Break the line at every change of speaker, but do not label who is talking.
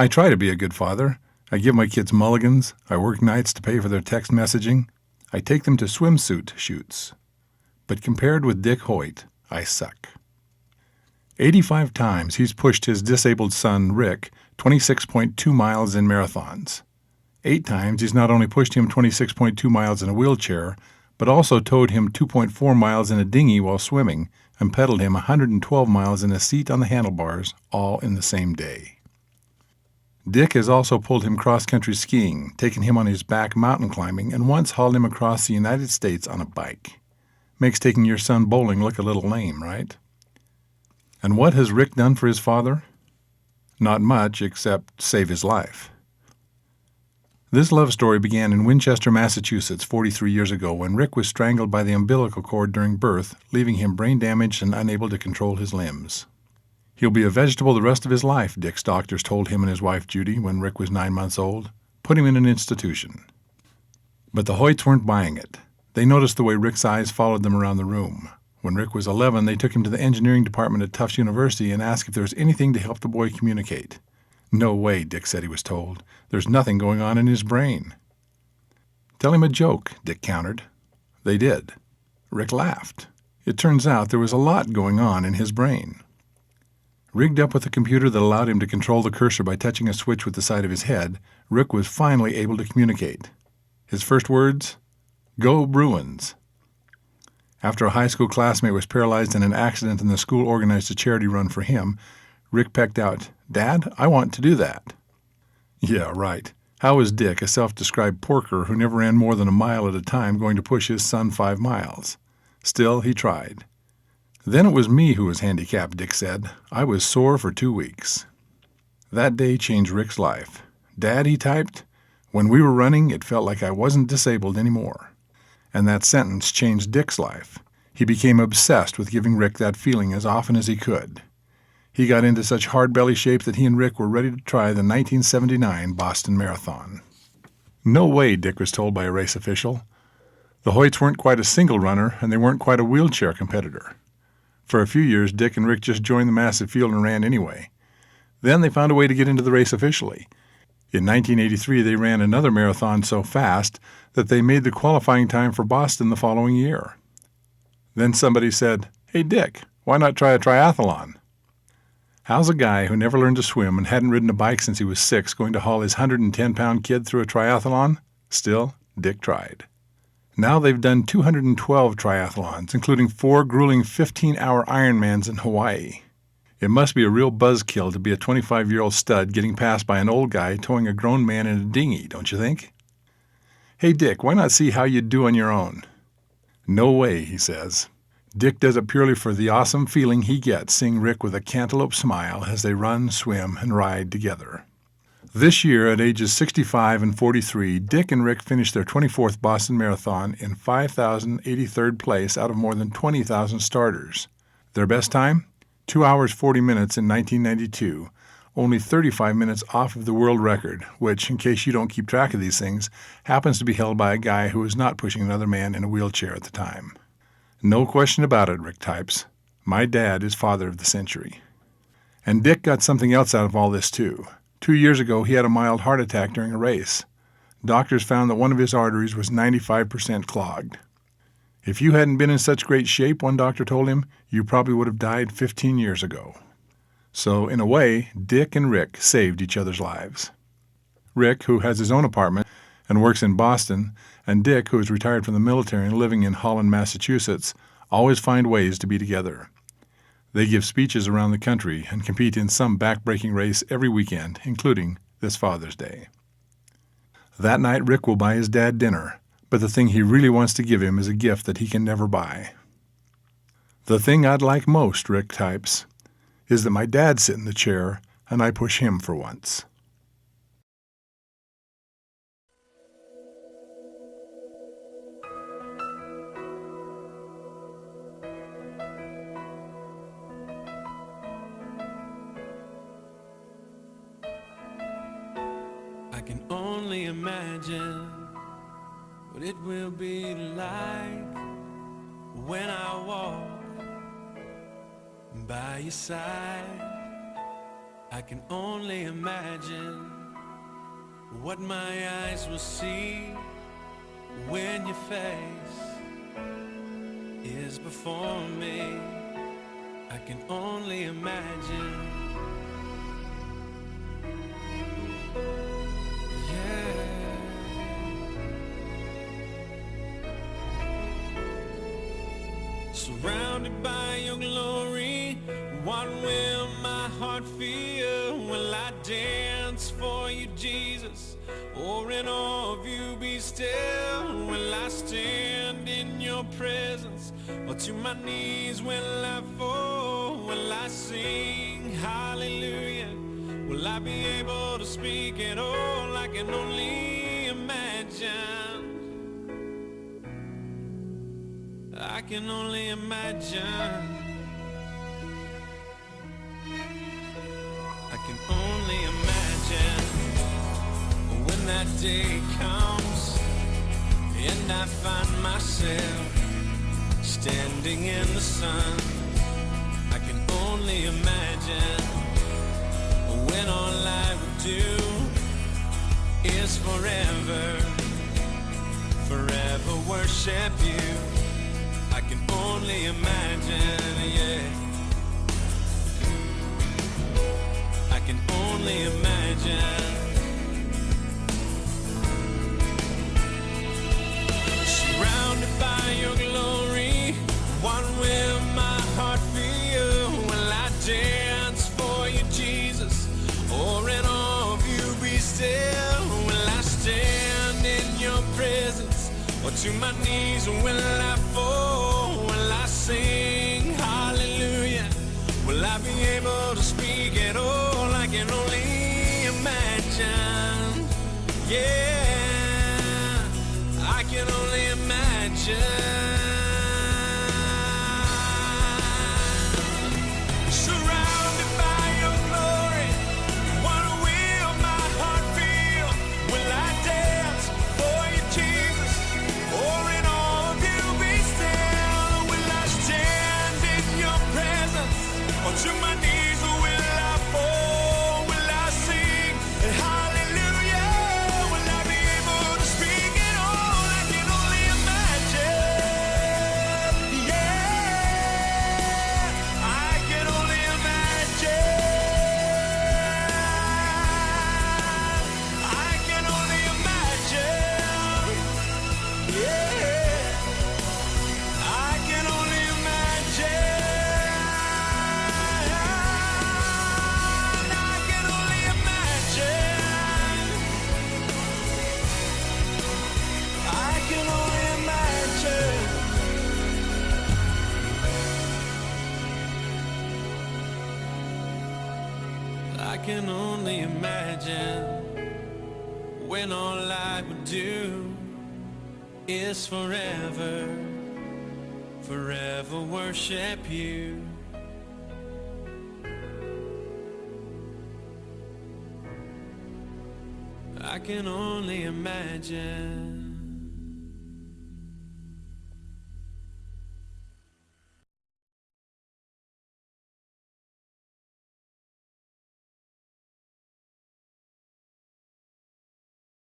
I try to be a good father. I give my kids mulligans. I work nights to pay for their text messaging. I take them to swimsuit shoots. But compared with Dick Hoyt, I suck. 85 times he's pushed his disabled son, Rick, 26.2 miles in marathons. 8 times he's not only pushed him 26.2 miles in a wheelchair, but also towed him 2.4 miles in a dinghy while swimming and pedaled him 112 miles in a seat on the handlebars, all in the same day. Dick has also pulled him cross-country skiing, taken him on his back mountain climbing, and once hauled him across the United States on a bike. Makes taking your son bowling look a little lame, right? And what has Rick done for his father? Not much, except save his life. This love story began in Winchester, Massachusetts 43 years ago when Rick was strangled by the umbilical cord during birth, leaving him brain damaged and unable to control his limbs. He'll be a vegetable the rest of his life, Dick's doctors told him and his wife Judy when Rick was 9 months old. Put him in an institution. But the Hoyts weren't buying it. They noticed the way Rick's eyes followed them around the room. When Rick was 11, they took him to the engineering department at Tufts University and asked if there was anything to help the boy communicate. No way, Dick said he was told. There's nothing going on in his brain. Tell him a joke, Dick countered. They did. Rick laughed. It turns out there was a lot going on in his brain. Rigged up with a computer that allowed him to control the cursor by touching a switch with the side of his head, Rick was finally able to communicate. His first words? Go Bruins. After a high school classmate was paralyzed in an accident and the school organized a charity run for him, Rick pecked out, Dad, I want to do that. Yeah, right. How is Dick, a self-described porker who never ran more than a mile at a time, going to push his son 5 miles? Still, he tried. Then it was me who was handicapped, Dick said. I was sore for 2 weeks. That day changed Rick's life. Dad, he typed, when we were running, it felt like I wasn't disabled anymore. And that sentence changed Dick's life. He became obsessed with giving Rick that feeling as often as he could. He got into such hard belly shape that he and Rick were ready to try the 1979 Boston Marathon. No way, Dick was told by a race official. The Hoyts weren't quite a single runner, and they weren't quite a wheelchair competitor. For a few years, Dick and Rick just joined the massive field and ran anyway. Then they found a way to get into the race officially. In 1983, they ran another marathon so fast that they made the qualifying time for Boston the following year. Then somebody said, Hey, Dick, why not try a triathlon? How's a guy who never learned to swim and hadn't ridden a bike since he was 6 going to haul his 110-pound kid through a triathlon? Still, Dick tried. Now they've done 212 triathlons, including 4 grueling 15-hour Ironmans in Hawaii. It must be a real buzzkill to be a 25-year-old stud getting passed by an old guy towing a grown man in a dinghy, don't you think? Hey, Dick, why not see how you'd do on your own? No way, he says. Dick does it purely for the awesome feeling he gets seeing Rick with a cantaloupe smile as they run, swim, and ride together. This year, at ages 65 and 43, Dick and Rick finished their 24th Boston Marathon in 5,083rd place out of more than 20,000 starters. Their best time? 2 hours 40 minutes in 1992, only 35 minutes off of the world record, which, in case you don't keep track of these things, happens to be held by a guy who was not pushing another man in a wheelchair at the time. No question about it, Rick types. My dad is father of the century. And Dick got something else out of all this, too. 2 years ago, he had a mild heart attack during a race. Doctors found that one of his arteries was 95% clogged. If you hadn't been in such great shape, one doctor told him, you probably would have died 15 years ago. So, in a way, Dick and Rick saved each other's lives. Rick, who has his own apartment and works in Boston, and Dick, who is retired from the military and living in Holland, Massachusetts, always find ways to be together. They give speeches around the country and compete in some back-breaking race every weekend, including this Father's Day. That night, Rick will buy his dad dinner, but the thing he really wants to give him is a gift that he can never buy. The thing I'd like most, Rick types, is that my dad sit in the chair and I push him for once.
I can only imagine what it will be like when I walk by your side. I can only imagine what my eyes will see when your face is before me. I can only imagine. Yeah. Surrounded by your glory, what will my heart feel? Will I dance for you, Jesus? Or in awe of you be still? Will I stand in your presence? Or to my knees will I fall? Will I sing hallelujah? Will I be able to speak at all? I can only imagine. I can only imagine. I can only imagine when that day comes and I find myself standing in the sun. I can only imagine when all I would do is forever worship you. I can only imagine, yeah. I can only imagine. Surrounded by your glory, what will my heart feel? Will I dance for you, Jesus? Or in awe of you be still? Will I stand in your presence? Or to my knees will I fall? Will I sing hallelujah? Will I be able to speak at all? I can only imagine. Yeah, I can only imagine. Surrounded by your glory, what will my heart feel? Will I dance for you, Jesus? Or in awe of you be still? Will I stand in your presence? Or to my knees will I fall? Will I sing hallelujah? Will I be able to speak at all? I can only imagine. Yeah, I can only imagine. I can only imagine. Yeah, I can only imagine. I can only imagine. I can only imagine. I can only imagine when all I would do is forever worship you. I can only imagine.